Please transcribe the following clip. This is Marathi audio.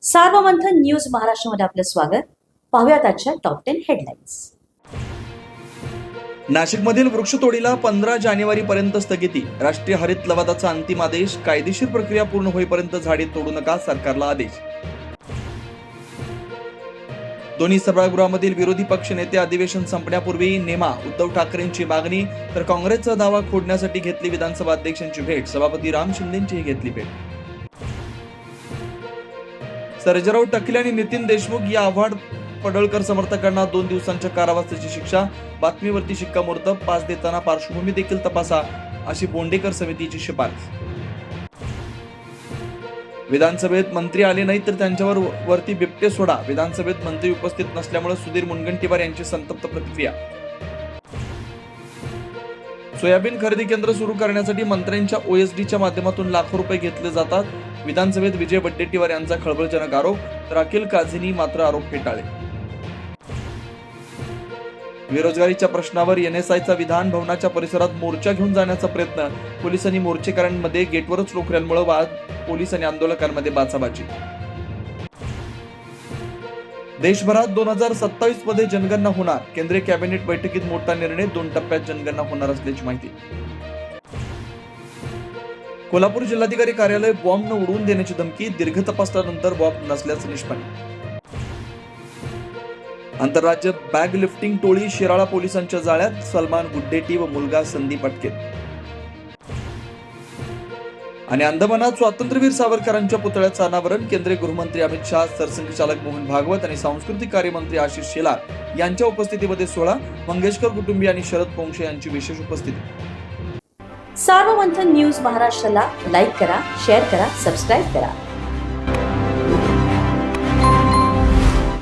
सार्वमंथन न्यूज महाराष्ट्रामध्ये आपलं स्वागत. पाहूयात आजच्या टॉप 10 हेडलाईन्स. नाशिकमधील वृक्षतोडीला 15 जानेवारीपर्यंत स्थगिती. राष्ट्रीय हरित लवादाचा अंतिम आदेश. कायदेशीर प्रक्रिया पूर्ण होईपर्यंत झाडे तोडू नका, सरकारला आदेश. दोन्ही सभागृहामधील विरोधी पक्ष नेते अधिवेशन संपण्यापूर्वी नेमा. उद्धव ठाकरेंची मागणी तर काँग्रेसचा दावा खोडण्यासाठी घेतली विधानसभा अध्यक्षांची भेट. सभापती राम शिंदेंचीही घेतली भेट. सर्जेराव टकले आणि नितीन देशमुख या आव्हाड पडळकर समर्थकांना 2 दिवसांच्या कारावासाची शिक्षा. बातमीवरती शिक्कामोर्तब. पास देताना पार्श्वभूमी देखील तपासा, अशी बोंडेकर समितीची शिफारस. विधानसभेत मंत्री आले नाही तर त्यांच्यावर वरती बिबटे सोडा. विधानसभेत मंत्री उपस्थित नसल्यामुळे सुधीर मुनगंटीवार यांची संतप्त प्रतिक्रिया. सोयाबीन खरेदी केंद्र सुरू करण्यासाठी मंत्र्यांच्या OSDच्या माध्यमातून लाखो रुपये घेतले जातात. विधानसभेत विजय वडेट्टीवार यांचा खळबळजनक आरोप, तर अखिल काझींनी मात्र आरोप फेटाळले. बेरोजगारीच्या प्रश्नावर NSIचा विधान भवनाच्या परिसरात मोर्चा घेऊन जाण्याचा प्रयत्न. पोलिसांनी मोर्चेकऱ्यांमध्ये गेटवरच नोकऱ्यांमुळे वाद. पोलीस आणि आंदोलकांमध्ये बाचाबाची. देशभरात 2027 मध्ये जनगणना होणार. केंद्रीय कॅबिनेट बैठकीत मोठा निर्णय. 2 टप्प्यात जनगणना होणार असल्याची माहिती. कोल्हापूर जिल्हाधिकारी कार्यालय बॉम्बनं उडवून देण्याची धमकी. दीर्घ तपासानंतर बॉम्ब नसल्याचं निष्पन्न. आंतरराज्य बॅग लिफ्टिंग टोळी शिराळा पोलिसांच्या जाळ्यात. सलमान गुड्डेटी व मुलगा संदीप अटकेत. आणि अंदमानात स्वातंत्र्यवीर सावरकरांच्या पुतळ्याचं अनावरण. केंद्रीय गृहमंत्री अमित शहा, सरसंघचालक मोहन भागवत आणि सांस्कृतिक कार्यमंत्री आशिष शेलार यांच्या उपस्थितीमध्ये सोहळा. मंगेशकर कुटुंबीय आणि शरद पोंक्षे यांची विशेष उपस्थिती. सार्वमंथन न्यूज महाराष्ट्राला लाईक करा, शेअर करा, सबस्क्राईब करा.